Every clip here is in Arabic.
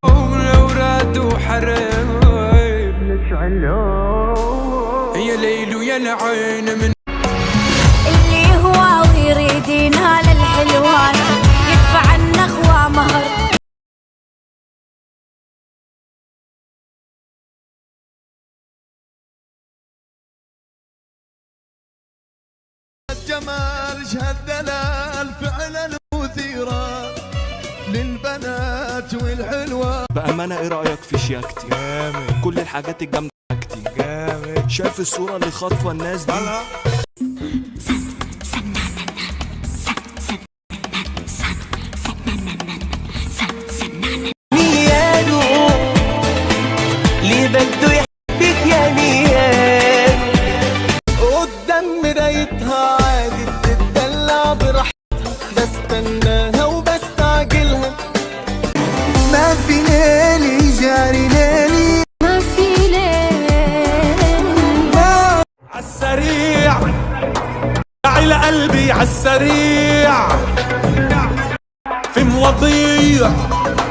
والأوراد وحرايب هي ليل ويا العين من اللي هو ويريد ينال الحلوان يدفع النخوة مهر. الجمال شهد دلال فعلا مثيرة للبنات والحلوة. بأمانة ايه رأيك في شياكتي؟ جامد. كل الحاجات الجامدة شياكتي جامد. شايف الصورة اللي خاطفة الناس دي؟ نيانو ليه بده يحبك يا نيان قدام مرايتها عادي بتدلع براحتها، بستناها وبستعجلها. ما في ليلي جاري ليلي ما في ليل عالسريع داعي لقلبي عالسريع في مواضيع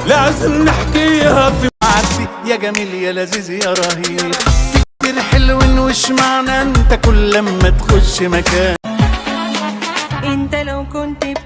لازم نحكيها. في عارفي يا جميل يا لذيذ يا رهيب كتير حلو وش معنى انت كل لما تخش مكان. انت لو كنت